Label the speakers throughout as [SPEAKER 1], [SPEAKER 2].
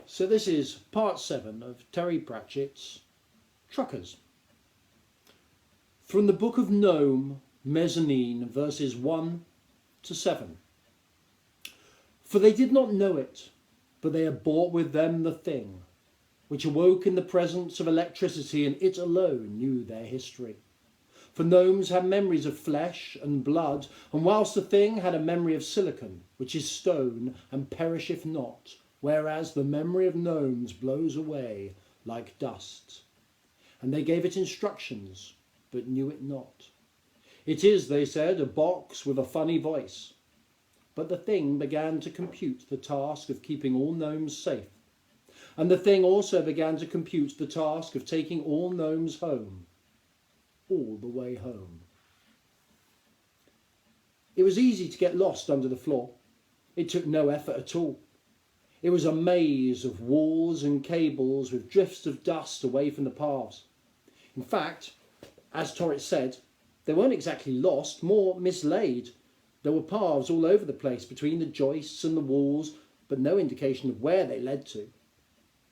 [SPEAKER 1] So this is part 7 of Terry Pratchett's Truckers. From the book of Gnome, Mezzanine, verses 1 to 7. For they did not know it, but they had brought with them the thing, which awoke in the presence of electricity, and it alone knew their history. For gnomes have memories of flesh and blood, and whilst the thing had a memory of silicon, which is stone and perisheth not, whereas the memory of gnomes blows away like dust. And they gave it instructions, but knew it not. It is, they said, a box with a funny voice. But the thing began to compute the task of keeping all gnomes safe. And the thing also began to compute the task of taking all gnomes home, all the way home. It was easy to get lost under the floor. It took no effort at all. It was a maze of walls and cables with drifts of dust away from the paths. In fact, as Torrit said, they weren't exactly lost, more mislaid. There were paths all over the place between the joists and the walls, but no indication of where they led to.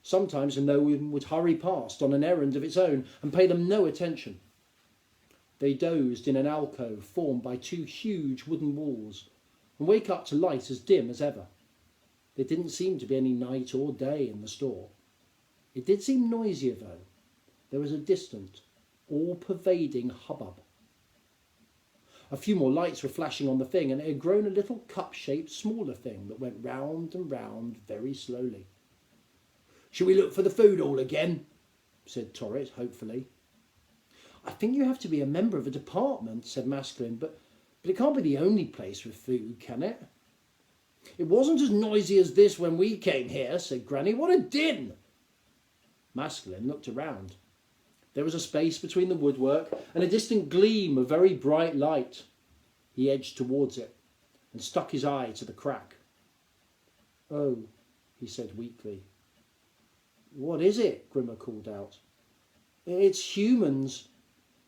[SPEAKER 1] Sometimes a gnome would hurry past on an errand of its own and pay them no attention. They dozed in an alcove formed by 2 huge wooden walls and wake up to light as dim as ever. There didn't seem to be any night or day in the store. It did seem noisier though. There was a distant, all-pervading hubbub. A few more lights were flashing on the thing, and it had grown a little cup-shaped smaller thing that went round and round very slowly. "Shall we look for the food hall again?" said Torrit, hopefully. "I think you have to be a member of a department," said Masculine, but it can't be the only place with food, can it?" "It wasn't as noisy as this when we came here," said Granny. "What a din!" Masculine looked around. There was a space between the woodwork and a distant gleam of very bright light. He edged towards it and stuck his eye to the crack. "Oh," he said weakly. "What is it?" Grimmer called out. "It's humans.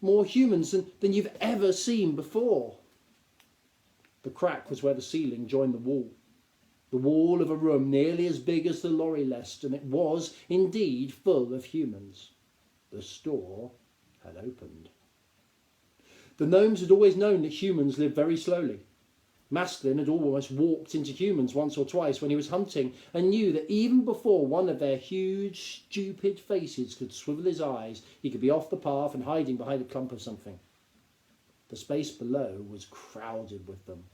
[SPEAKER 1] More humans than you've ever seen before." The crack was where the ceiling joined the wall of a room nearly as big as the lorry lest, and it was indeed full of humans. The store had opened. The gnomes had always known that humans live very slowly. Masculine had almost walked into humans once or twice when he was hunting, and knew that even before one of their huge, stupid faces could swivel his eyes, he could be off the path and hiding behind a clump of something. The space below was crowded with them,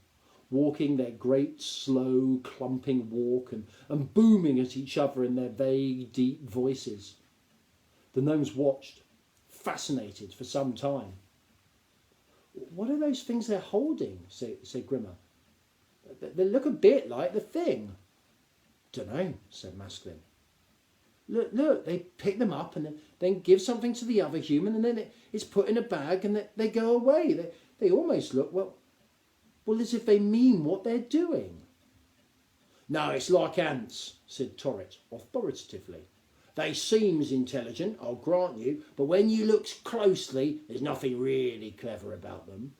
[SPEAKER 1] walking their great, slow, clumping walk and booming at each other in their vague, deep voices. The gnomes watched, fascinated, for some time. "What are those things they're holding?" said Grimmer. "They look a bit like the thing." "Dunno," said Masculine. Look, they pick them up and then give something to the other human, and then it's put in a bag and they go away. They almost look, well, as if they mean what they're doing." "No, it's like ants," said Torrit authoritatively. "They seems intelligent, I'll grant you, but when you looks closely, there's nothing really clever about them."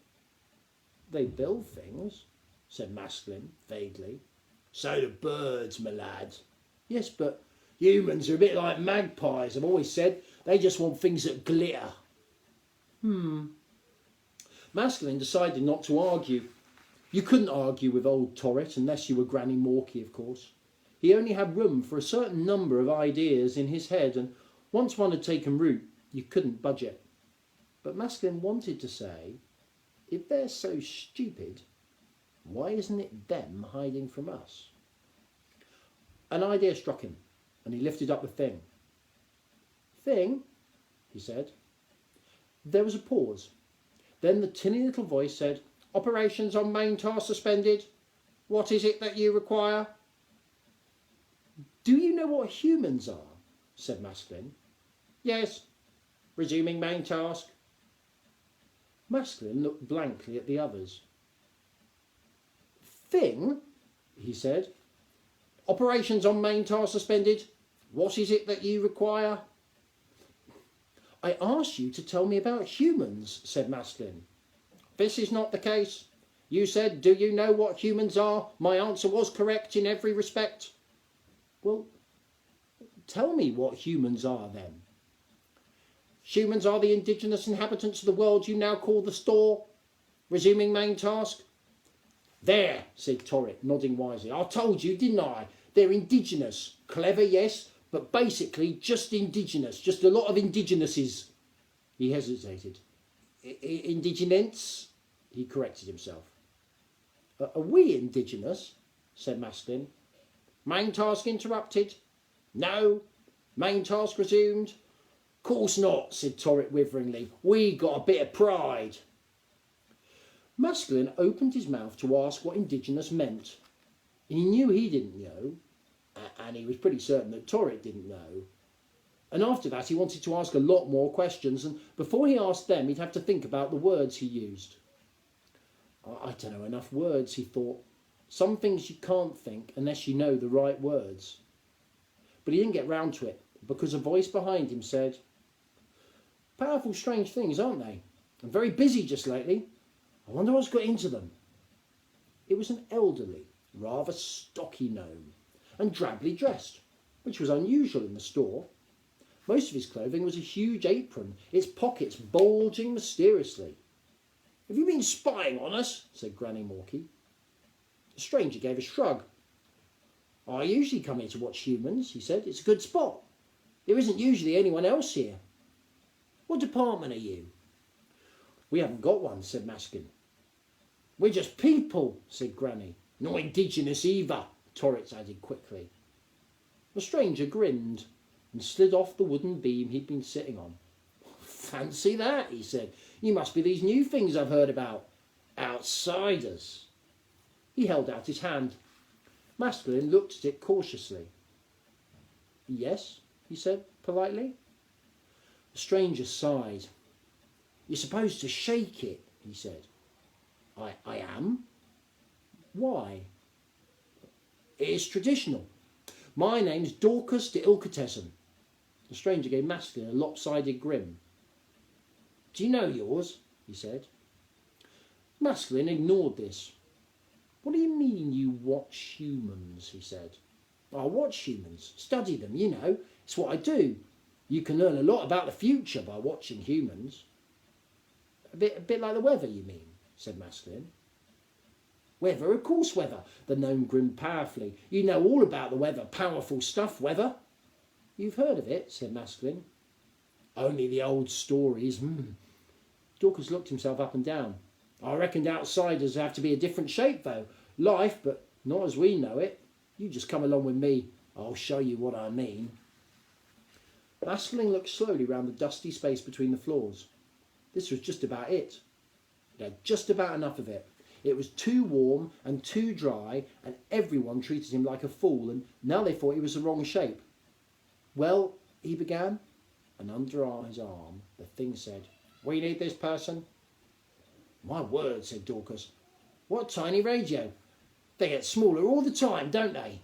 [SPEAKER 1] "They build things," said Masculine vaguely. "So do birds, my lad." "Yes, but humans are a bit like magpies, I've always said. They just want things that glitter." Masculine decided not to argue. You couldn't argue with old Torrit unless you were Granny Morky, of course. He only had room for a certain number of ideas in his head, and once one had taken root, you couldn't budge it. But Masculine wanted to say, if they're so stupid, why isn't it them hiding from us? An idea struck him, and he lifted up the thing. "Thing?" he said. There was a pause. Then the tinny little voice said, "Operations on main task suspended. What is it that you require?" "Do you know what humans are?" said Masculine. "Yes. Resuming main task." Masculine looked blankly at the others. "Thing?" he said. "Operations on main task suspended. What is it that you require?" "I asked you to tell me about humans," said Masculine. "This is not the case. You said, 'Do you know what humans are?' My answer was correct in every respect." "Well, Tell me what humans are then. Humans are the indigenous inhabitants of the world you now call the store. Resuming main task. There, said Torrit, nodding wisely. I told you, didn't I? They're indigenous. Clever, yes, but basically just indigenous. Just a lot of indigenouses. He hesitated. Indigenents? He corrected himself. Are we indigenous? Said Masculine. Main task interrupted. No. Main task resumed. Course not, said Torrit witheringly. We got a bit of pride. Masculine opened his mouth to ask what indigenous meant. He knew he didn't know, and he was pretty certain that Torrit didn't know. And after that he wanted to ask a lot more questions, and before he asked them he'd have to think about the words he used. I don't know enough words, he thought. Some things you can't think unless you know the right words. But he didn't get round to it, because a voice behind him said, Powerful strange things, aren't they? I'm very busy just lately. I wonder what's got into them. It was an elderly, rather stocky gnome, and drably dressed, which was unusual in the store. Most of his clothing was a huge apron, its pockets bulging mysteriously. Have you been spying on us? Said Granny Morky. The stranger gave a shrug. I usually come here to watch humans, he said. It's a good spot. There isn't usually anyone else here. What department are you? We haven't got one, said Maskin. We're just people, said Granny. Not indigenous either, Torrit added quickly. The stranger grinned and slid off the wooden beam he'd been sitting on. Fancy that, he said. You must be these new things I've heard about. Outsiders. He held out his hand. Masculine looked at it cautiously. Yes, he said politely. The stranger sighed. You're supposed to shake it, he said. I am? Why? It is traditional. My name's Dorcas de Ilketessen. The stranger gave Masculine a lopsided grin. Do you know yours? He said. Masculine ignored this. What do you mean you watch humans? He said. I watch humans, study them, you know. It's what I do. You can learn a lot about the future by watching humans. A bit like the weather, you mean? Said Masculine. Weather, of course weather. The gnome grinned powerfully. You know all about the weather. Powerful stuff, weather. You've heard of it, said Masculine. Only the old stories. Dorcas looked himself up and down. I reckoned outsiders have to be a different shape, though. Life, but not as we know it. You just come along with me. I'll show you what I mean. Masculine looked slowly round the dusty space between the floors. This was just about it. It had just about enough of it. It was too warm and too dry, and everyone treated him like a fool, and now they thought he was the wrong shape. Well, he began, and under his arm the thing said, We need this person. My word, said Dorcas. What a tiny radio. They get smaller all the time, don't they?